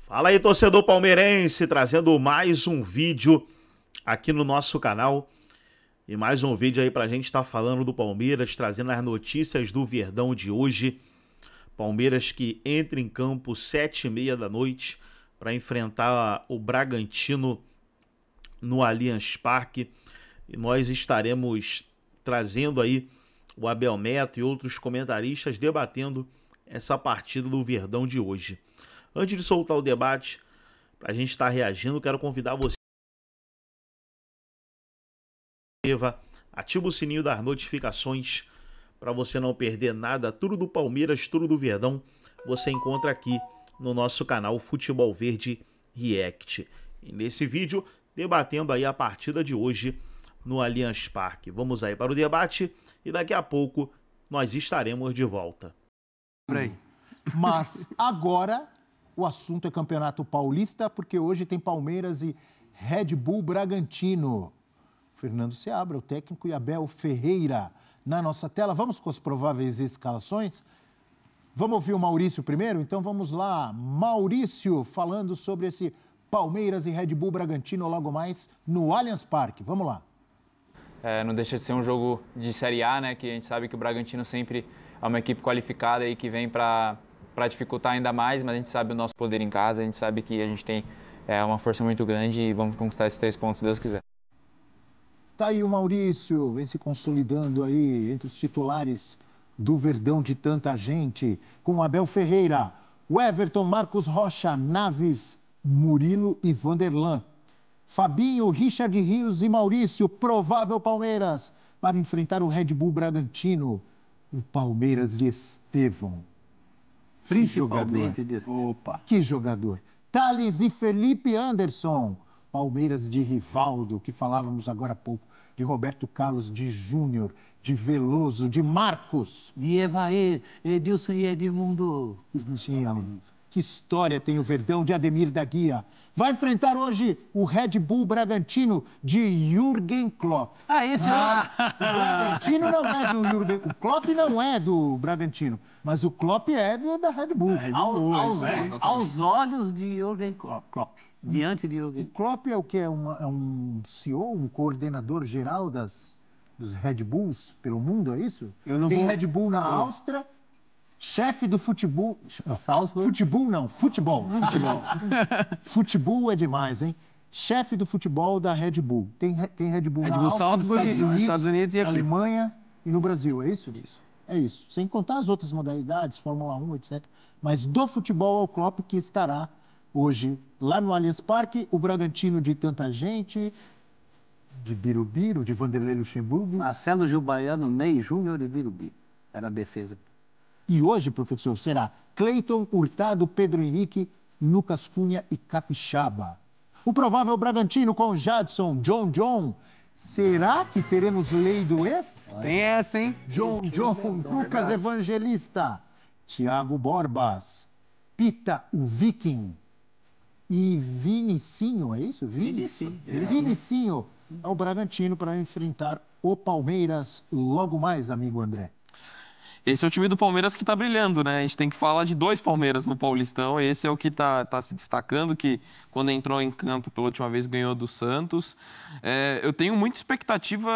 Fala aí, torcedor palmeirense, trazendo mais um vídeo aqui no nosso canal. E mais um vídeo aí pra gente estar falando do Palmeiras, trazendo as notícias do Verdão de hoje. Palmeiras que entra em campo 7h30 da noite para enfrentar o Bragantino no Allianz Parque. E nós estaremos trazendo aí o Abel Neto e outros comentaristas debatendo essa partida do Verdão de hoje. Antes de soltar o debate, para a gente estar reagindo, quero convidar você. Ativa o sininho das notificações para você não perder nada. Tudo do Palmeiras, tudo do Verdão, você encontra aqui no nosso canal Futebol Verde React. E nesse vídeo, debatendo aí a partida de hoje no Allianz Parque. Vamos aí para o debate e daqui a pouco nós estaremos de volta. Mas agora o assunto é Campeonato Paulista, porque hoje tem Palmeiras e Red Bull Bragantino. Fernando Seabra, o técnico, e Abel Ferreira na nossa tela. Vamos com as prováveis escalações? Vamos ouvir o Maurício primeiro? Então vamos lá. Maurício falando sobre esse Palmeiras e Red Bull Bragantino logo mais no Allianz Parque. Vamos lá. Não deixa de ser um jogo de Série A, né? Que a gente sabe que o Bragantino sempre é uma equipe qualificada e que vem para dificultar ainda mais, mas a gente sabe o nosso poder em casa, a gente sabe que a gente tem uma força muito grande e vamos conquistar esses 3 pontos, se Deus quiser. Tá aí o Maurício, vem se consolidando aí entre os titulares do Verdão de tanta gente, com o Abel Ferreira, o Everton, Marcos Rocha, Naves, Murilo e Vanderlan. Fabinho, Richard Rios e Maurício, provável Palmeiras, para enfrentar o Red Bull Bragantino. O Palmeiras de Estevão. Principalmente de Estevão. Opa! Que jogador! Thales e Felipe Anderson. Palmeiras de Rivaldo, que falávamos agora há pouco, de Roberto Carlos, de Júnior, de Veloso, de Marcos. De Evair, Edilson e Edmundo. Que história tem o Verdão de Ademir da Guia. Vai enfrentar hoje o Red Bull Bragantino de Jürgen Klopp. Esse é o Bragantino não é do Jürgen. O Klopp não é do Bragantino, mas o Klopp é da Red Bull. Aos olhos de Jürgen Klopp. Diante de Jürgen. O Klopp é o que? É um CEO, um coordenador geral dos Red Bulls pelo mundo, é isso? Tem Red Bull na Áustria. Chefe do futebol. Futebol. Futebol é demais, hein? Chefe do futebol da Red Bull. Tem Red Bull na Áustria, nos Estados Unidos e aqui. Alemanha e no Brasil, é isso? Isso. É isso. Sem contar as outras modalidades, Fórmula 1, etc. Mas do futebol é o Klopp que estará hoje lá no Allianz Parque. O Bragantino de tanta gente, de Birubiru, de Vanderlei Luxemburgo. Marcelo Gil Baiano, Ney Júnior e Birubiru. Era a defesa. E hoje, professor, será Cleiton, Hurtado, Pedro Henrique, Lucas Cunha e Capixaba. O provável Bragantino com Jadson, John. Será que teremos lei do ex? Tem essa, hein? John, Lucas Evangelista, Thiago Borbas, Pita, o Viking e Vinicinho, é isso? Vinicinho é o Bragantino para enfrentar o Palmeiras logo mais, amigo André. Esse é o time do Palmeiras que está brilhando, né? A gente tem que falar de 2 Palmeiras no Paulistão. Esse é o que tá se destacando, que quando entrou em campo pela última vez ganhou do Santos. Eu tenho muita expectativa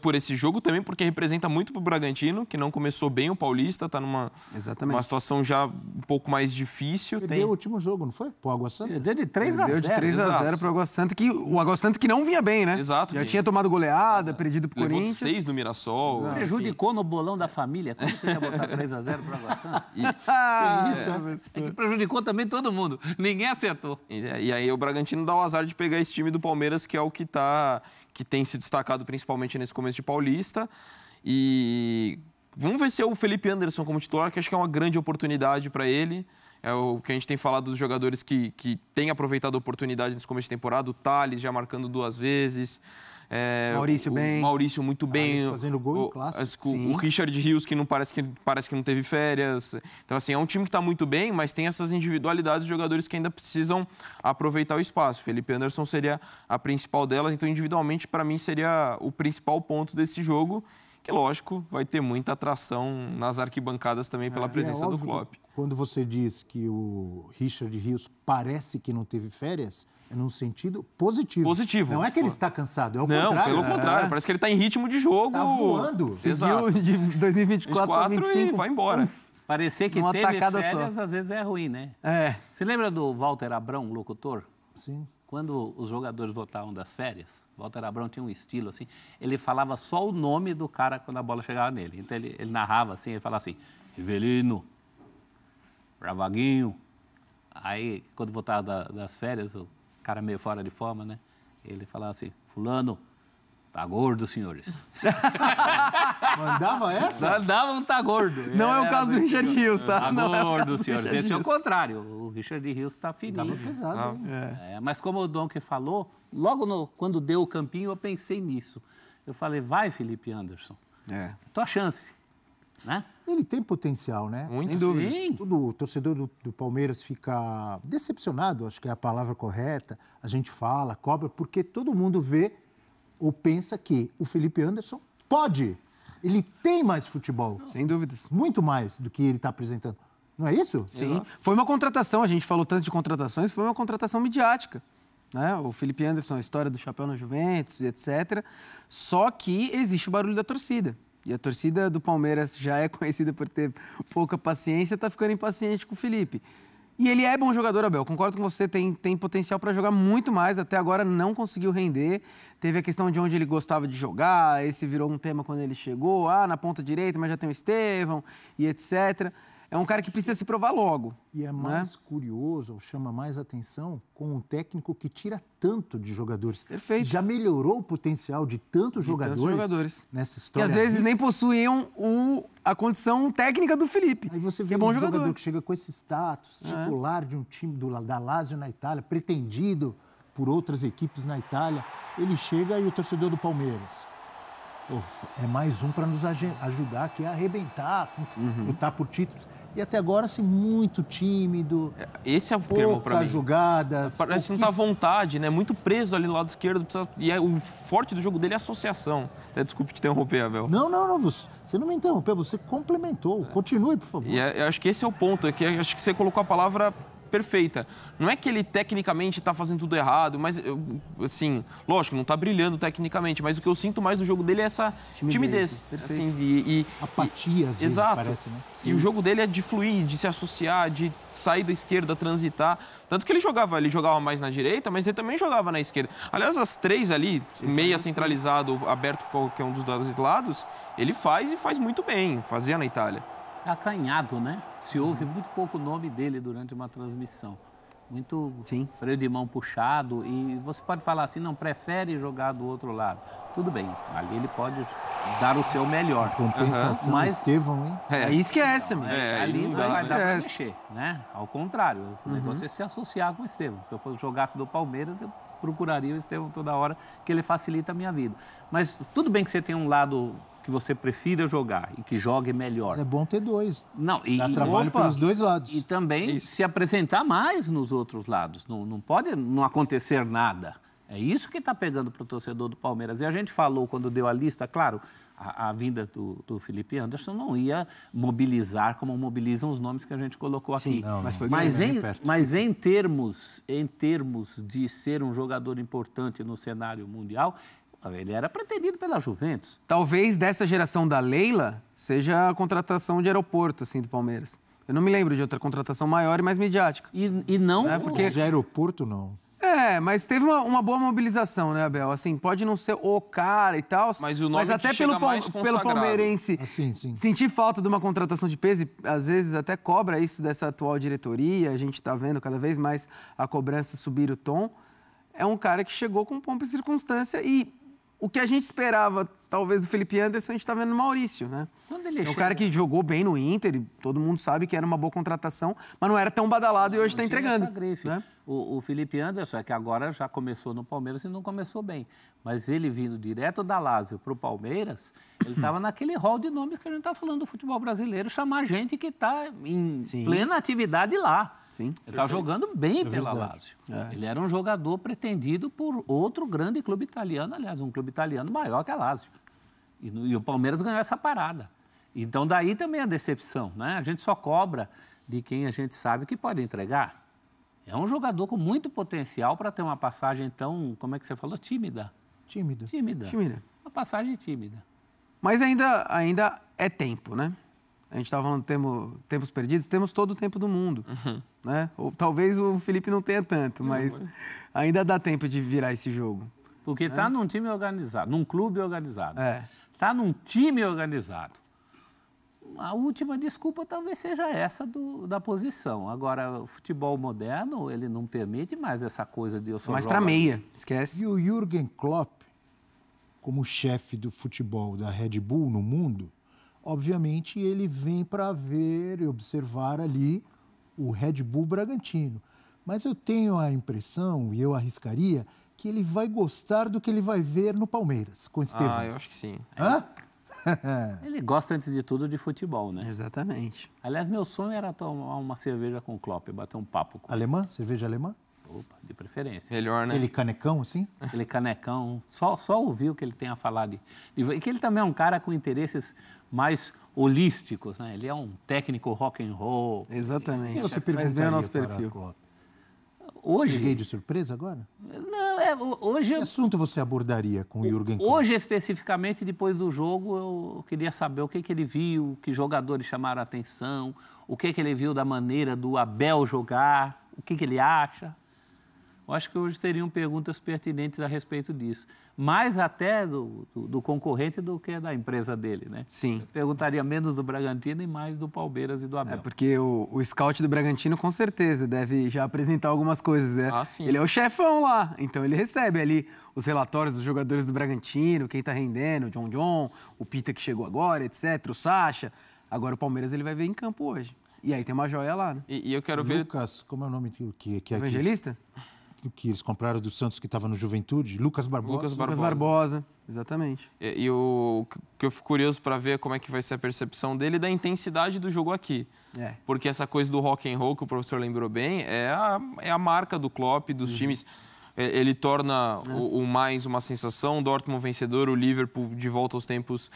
por esse jogo também, porque representa muito para o Bragantino, que não começou bem o Paulista, está numa situação já um pouco mais difícil. Perdeu o último jogo, não foi? Pro Água Santa? Perdeu de 3-0. Deu de 3-0 pro Água Santa, o Água Santa que não vinha bem, né? Exato. Já tinha tomado goleada, perdido pro Levou Corinthians. 6 do Mirassol. Prejudicou no bolão da família. Como que ia botar 3-0 pro Água Santa? É que prejudicou também todo mundo. Ninguém acertou. E aí o Bragantino dá o azar de pegar esse time do Palmeiras, que é o que tem se destacado principalmente nesse começo de Paulista. E vamos ver se é o Felipe Anderson como titular, que acho que é uma grande oportunidade para ele. É o que a gente tem falado dos jogadores que têm aproveitado a oportunidade nesse começo de temporada. O Thales já marcando 2 vezes. Maurício bem. Maurício muito bem. Fazendo gol em clássico. O Richard Rios, que parece que não teve férias. Então, assim, é um time que está muito bem, mas tem essas individualidades de jogadores que ainda precisam aproveitar o espaço. Felipe Anderson seria a principal delas. Então, individualmente, para mim, seria o principal ponto desse jogo. Que, lógico, vai ter muita atração nas arquibancadas também pela presença do Klopp. Quando você diz que o Richard Rios parece que não teve férias, é num sentido positivo. Positivo. Não é que ele está cansado, é o Não, contrário. pelo contrário. Parece que ele está em ritmo de jogo. Tá voando. Exato. Seguiu de 2024 para 2025. E vai embora. Parecer que Numa teve tacada férias, só. às vezes é ruim, né? É. Você lembra do Walter Abrão, locutor? Sim. Quando os jogadores voltavam das férias, Walter Abrão tinha um estilo assim, ele falava só o nome do cara quando a bola chegava nele. Então ele narrava assim, ele falava assim, Rivelino, Bravaguinho. Aí, quando voltava das férias, o cara meio fora de forma, né? Ele falava assim, fulano, tá gordo, senhores. Mandava essa? Mandava um tá gordo. Não é o caso do Richard Rios, tá? Tá Não é o caso gordo, do senhores. Richard Esse é o Rios. contrário. O Richard Rios está fininho. Tava pesado, hein? Mas como o Donk falou, logo quando deu o campinho, eu pensei nisso. Eu falei, vai, Felipe Anderson. É. Tua chance, né? Ele tem potencial, né? Sem dúvida. Sim. O torcedor do Palmeiras fica decepcionado, acho que é a palavra correta. A gente fala, cobra, porque todo mundo vê ou pensa que o Felipe Anderson pode. Ele tem mais futebol. Sem dúvidas. Muito mais do que ele está apresentando. Não é isso? Sim. Foi uma contratação, a gente falou tanto de contratações, foi uma contratação midiática. Né? O Felipe Anderson, a história do chapéu na Juventus, etc. Só que existe o barulho da torcida. E a torcida do Palmeiras já é conhecida por ter pouca paciência, está ficando impaciente com o Felipe. E ele é bom jogador, Abel. Concordo com você, tem potencial para jogar muito mais. Até agora não conseguiu render. Teve a questão de onde ele gostava de jogar. Esse virou um tema quando ele chegou. Na ponta direita, mas já tem o Estevão e etc. É um cara que precisa se provar logo. E é mais curioso, ou chama mais atenção, com um técnico que tira tanto de jogadores. Perfeito. Já melhorou o potencial de tantos jogadores nessa Que história. às vezes nem possuíam a condição técnica do Felipe. Aí você que vê é bom um jogador. que chega com esse status, titular de um time da Lazio na Itália, pretendido por outras equipes na Itália. Ele chega e o torcedor do Palmeiras. Pô, é mais um para nos ajudar aqui a arrebentar, lutar por títulos. E até agora, assim, muito tímido. Esse é o termo para poucas mim. jogadas. Parece que não tá à vontade, né? Muito preso ali no lado esquerdo. E o forte do jogo dele é a associação. Até desculpe te interromper, Abel. Não, você não me interrompeu, você complementou. Continue, por favor. E eu acho que esse é o ponto. Acho que você colocou a palavra perfeita. Não é que ele tecnicamente está fazendo tudo errado, mas, assim, lógico, não está brilhando tecnicamente, mas o que eu sinto mais do jogo dele é essa timidez. Assim, apatia, às vezes, exato. parece, né? E o jogo dele é de fluir, de se associar, de sair da esquerda, transitar. Tanto que ele jogava mais na direita, mas ele também jogava na esquerda. Aliás, as três ali, meia centralizado, aberto qualquer um dos dois lados, ele faz e faz muito bem, fazia na Itália. Acanhado, né? Se ouve muito pouco o nome dele durante uma transmissão. Muito freio de mão puxado. E você pode falar assim, não, prefere jogar do outro lado. Tudo bem, ali ele pode dar o seu melhor. Compensação, Mas Estevão, hein? Aí esquece, amigo. Ali não vai dar pra esquece. mexer, né? Ao contrário, o negócio é se associar com o Estevão. Se eu jogasse do Palmeiras, eu procuraria o Estevão toda hora, que ele facilita a minha vida. Mas tudo bem que você tem um lado que você prefira jogar e que jogue melhor. Mas é bom ter dois. Não, Dá trabalho pelos dois lados. E também se apresentar mais nos outros lados. Não pode não acontecer nada. É isso que está pegando para o torcedor do Palmeiras. E a gente falou, quando deu a lista, claro, a vinda do Felipe Anderson não ia mobilizar como mobilizam os nomes que a gente colocou aqui. Não, mas foi mas em termos de ser um jogador importante no cenário mundial, ele era pretendido pela Juventus. Talvez dessa geração da Leila seja a contratação de aeroporto, assim, do Palmeiras. Eu não me lembro de outra contratação maior e mais midiática. E não... porque De aeroporto, não. Mas teve uma boa mobilização, né, Abel? Assim, pode não ser o cara e tal, Mas o nome até que chega mais pelo consagrado. palmeirense Sim. sentir falta de uma contratação de peso e, às vezes, até cobra isso dessa atual diretoria. A gente está vendo cada vez mais a cobrança subir o tom. É um cara que chegou com pompa e circunstância e o que a gente esperava, talvez, do Felipe Anderson, a gente está vendo no Maurício, né? É um cara que jogou bem no Inter e todo mundo sabe que era uma boa contratação, mas não era tão badalado e hoje está entregando. Essa grife. Né? O Felipe Anderson é que agora já começou no Palmeiras e não começou bem. Mas ele vindo direto da Lazio para o Palmeiras, ele estava naquele rol de nomes que a gente está falando do futebol brasileiro, chamar gente que está em plena atividade lá. Sim. Ele estava jogando bem pela Lazio. Ele era um jogador pretendido por outro grande clube italiano, aliás, um clube italiano maior que a Lazio. E o Palmeiras ganhou essa parada. Então, daí também a decepção, né? A gente só cobra de quem a gente sabe que pode entregar. É um jogador com muito potencial para ter uma passagem tão, como é que você falou, tímida. Tímida. Tímida. Uma passagem tímida. Mas ainda é tempo, né? A gente estava falando tempos perdidos, temos todo o tempo do mundo. Né? Ou, talvez o Felipe não tenha tanto, mas ainda dá tempo de virar esse jogo. Porque está num time organizado, num clube organizado. É. Está num time organizado. A última desculpa talvez seja essa da posição. Agora, o futebol moderno, ele não permite mais essa coisa de eu sou Mais para meia, esquece. E o Jürgen Klopp, como chefe do futebol da Red Bull no mundo, obviamente ele vem para ver e observar ali o Red Bull Bragantino. Mas eu tenho a impressão, e eu arriscaria, que ele vai gostar do que ele vai ver no Palmeiras, com o Estevão. Eu acho que sim. Hã? Ele gosta, antes de tudo, de futebol, né? Exatamente. Aliás, meu sonho era tomar uma cerveja com o Klopp, bater um papo com ele. Alemã? Cerveja alemã? Opa, de preferência. Melhor, né? Aquele canecão assim? Aquele canecão, só ouvir o que ele tem a falar e que ele também é um cara com interesses mais holísticos, né? Ele é um técnico rock and roll. Exatamente. Quem você Faz bem o nosso perguntaria para perfil. Klopp? Hoje, Peguei de surpresa agora? não, hoje, Que assunto você abordaria com o Jürgen Klopp? hoje especificamente, depois do jogo, eu queria saber o que ele viu, que jogadores chamaram a atenção, o que ele viu da maneira do Abel jogar, o que ele acha. Eu acho que hoje seriam perguntas pertinentes a respeito disso. Mais até do concorrente do que da empresa dele, né? Sim. Eu perguntaria menos do Bragantino e mais do Palmeiras e do Abel. É porque o scout do Bragantino, com certeza, deve já apresentar algumas coisas. Né? Sim. Ele é o chefão lá, então ele recebe ali os relatórios dos jogadores do Bragantino, quem tá rendendo, o John, o Pita que chegou agora, etc., o Sacha. Agora o Palmeiras ele vai ver em campo hoje. E aí tem uma joia lá, né? E eu quero ver... Lucas, como é o nome que é Evangelista? que eles compraram do Santos que estava no Juventude? Lucas Barbosa. Lucas Barbosa, exatamente. E o que eu fico curioso para ver como é que vai ser a percepção dele da intensidade do jogo aqui. É. Porque essa coisa do rock and roll, que o professor lembrou bem, é a marca do Klopp, dos times. Ele torna o mais uma sensação, o Dortmund vencedor, o Liverpool de volta aos tempos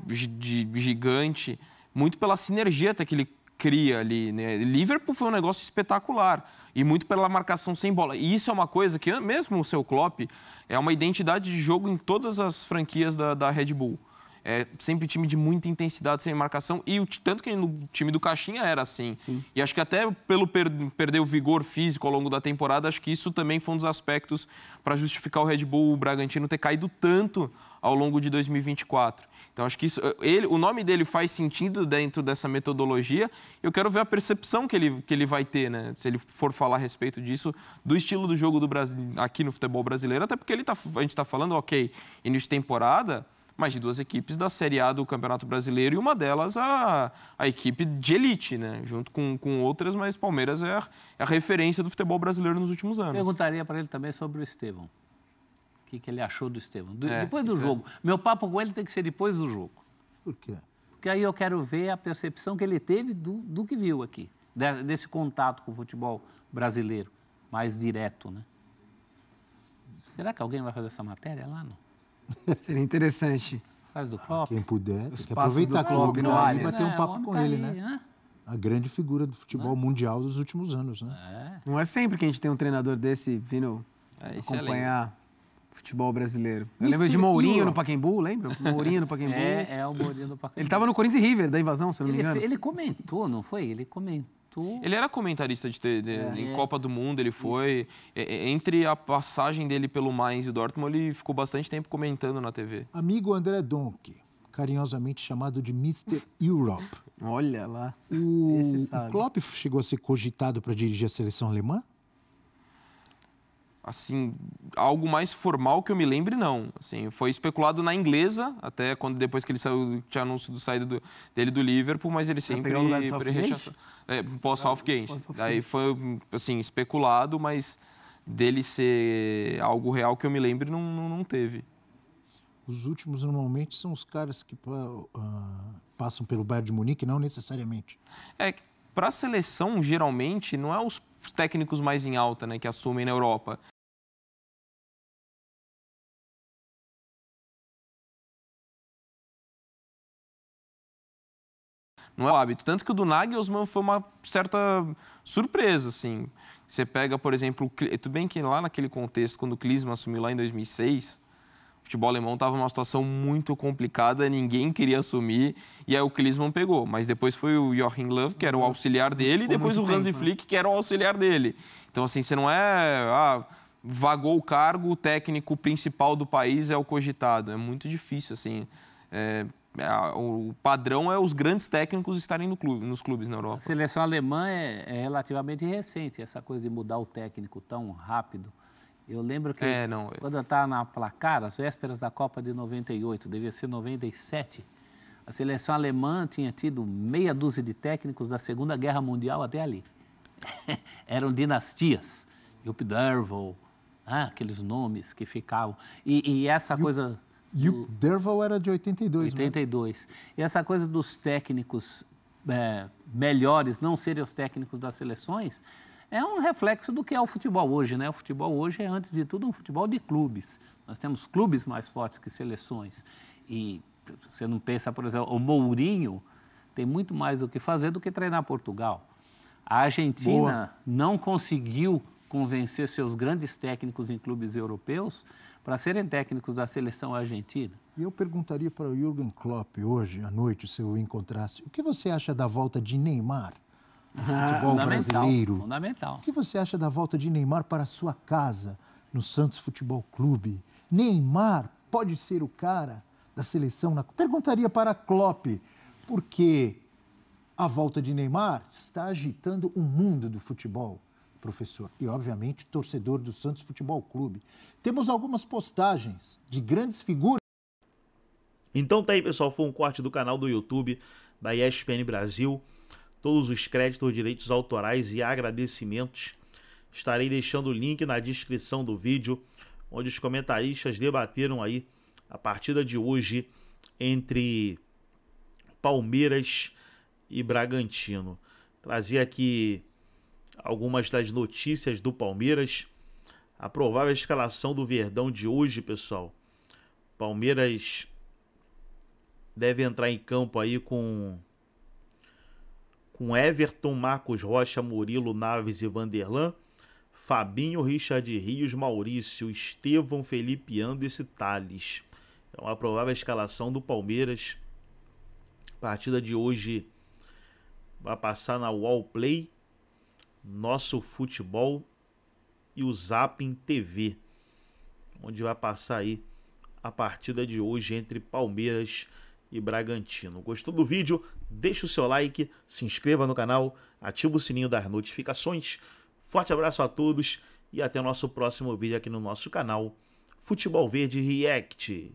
de gigante, muito pela sinergia até que ele cria ali, né? Liverpool foi um negócio espetacular e muito pela marcação sem bola. E isso é uma coisa que, mesmo o seu Klopp, é uma identidade de jogo em todas as franquias da Red Bull. É sempre time de muita intensidade, sem marcação, e tanto que no time do Caixinha era assim. Sim. E acho que até pelo perder o vigor físico ao longo da temporada, acho que isso também foi um dos aspectos para justificar o Red Bull, o Bragantino, ter caído tanto ao longo de 2024. Então, acho que isso, o nome dele faz sentido dentro dessa metodologia. Eu quero ver a percepção que ele vai ter, né? Se ele for falar a respeito disso, do estilo do jogo do Brasil aqui no futebol brasileiro, até porque a gente está falando, ok, início de temporada, mas de duas equipes da Série A do Campeonato Brasileiro e uma delas a equipe de elite, né? Junto com outras, mas Palmeiras é a referência do futebol brasileiro nos últimos anos. Perguntaria para ele também sobre o Estevão. O que ele achou do Estevão. Depois do isso jogo. Meu papo com ele tem que ser depois do jogo. Por quê? Porque aí eu quero ver a percepção que ele teve do que viu aqui. Desse contato com o futebol brasileiro. Mais direto, né? Será que alguém vai fazer essa matéria lá, não? Seria interessante. Faz do Klopp? Quem puder, Os tem que passos do aproveitar que o Klopp homem no tá aí, Allianz. bater um o papo homem com tá ele, aí, né? A grande figura do futebol mundial dos últimos anos, né? Não é sempre que a gente tem um treinador desse vindo Esse é acompanhar futebol brasileiro. Eu Mr. lembro de Mourinho Europe. no Pacaembu, lembra? Mourinho no Pacaembu. É o Mourinho do Pacaembu. Ele estava no Corinthians e River, da invasão, se eu não me engano. Ele comentou, não foi? Ele comentou. Ele era comentarista em Copa do Mundo, ele foi. Entre a passagem dele pelo Mainz e o Dortmund, ele ficou bastante tempo comentando na TV. Amigo André Donk, carinhosamente chamado de Mr. Europe. Olha lá. O Esse sabe. Klopp chegou a ser cogitado para dirigir a seleção alemã? Assim, algo mais formal que eu me lembre, não. Assim, foi especulado na inglesa, até depois que ele saiu, tinha anúncio do saída dele do Liverpool, mas ele sempre pegar o lugar do Southgate? rechaçou. Pós-Southgate. Pós-Southgate. Daí foi, assim, especulado, mas dele ser algo real que eu me lembre, não teve. Os últimos, normalmente, são os caras que passam pelo Bayern de Munique, não necessariamente. Para a seleção, geralmente, não é os técnicos mais em alta, né, que assumem na Europa. Não é o hábito. Tanto que o do Nagelsmann foi uma certa surpresa, assim. Você pega, por exemplo, tudo bem que lá naquele contexto, quando o Klinsmann assumiu lá em 2006, o futebol alemão estava numa situação muito complicada, ninguém queria assumir, e aí o Klinsmann pegou. Mas depois foi o Joachim Löw, que era o auxiliar dele, e depois o Hansi Flick, que era o auxiliar dele. Então, assim, você não é... vagou o cargo, o técnico principal do país é o cogitado. É muito difícil, assim. O padrão é os grandes técnicos estarem nos clubes na Europa. A seleção alemã é relativamente recente, essa coisa de mudar o técnico tão rápido. Eu lembro que quando eu estava na Placar, as vésperas da Copa de 98, devia ser 97, a seleção alemã tinha tido meia dúzia de técnicos da Segunda Guerra Mundial até ali. Eram dinastias. Jupp Derval, aqueles nomes que ficavam. E essa coisa... Jupp Derval era de 82, 82. E essa coisa dos técnicos melhores não serem os técnicos das seleções é um reflexo do que é o futebol hoje, né? O futebol hoje é, antes de tudo, um futebol de clubes. Nós temos clubes mais fortes que seleções. E você não pensa, por exemplo, o Mourinho tem muito mais o que fazer do que treinar Portugal. A Argentina não conseguiu convencer seus grandes técnicos em clubes europeus para serem técnicos da seleção argentina. E eu perguntaria para o Jürgen Klopp hoje à noite, se eu o encontrasse, o que você acha da volta de Neymar ao futebol brasileiro? Fundamental. O que você acha da volta de Neymar para a sua casa, no Santos Futebol Clube? Neymar pode ser o cara da seleção? Perguntaria para Klopp, porque a volta de Neymar está agitando o mundo do futebol, professor, e obviamente torcedor do Santos Futebol Clube. Temos algumas postagens de grandes figuras. Então tá aí, pessoal, foi um corte do canal do YouTube da ESPN Brasil. Todos os créditos, direitos autorais e agradecimentos. Estarei deixando o link na descrição do vídeo, onde os comentaristas debateram aí a partida de hoje entre Palmeiras e Bragantino. Trazia aqui algumas das notícias do Palmeiras. A provável escalação do Verdão de hoje, pessoal. Palmeiras deve entrar em campo aí com Everton, Marcos Rocha, Murilo, Naves e Vanderlan, Fabinho, Richard Rios, Maurício, Estevão, Felipe Anderson e Thales. É uma provável escalação do Palmeiras. A partida de hoje vai passar na Wallplay, Nosso Futebol e o Zapping TV, onde vai passar aí a partida de hoje entre Palmeiras e Bragantino. Gostou do vídeo? Deixa o seu like, se inscreva no canal, ativa o sininho das notificações. Forte abraço a todos e até o nosso próximo vídeo aqui no nosso canal Futebol Verde React.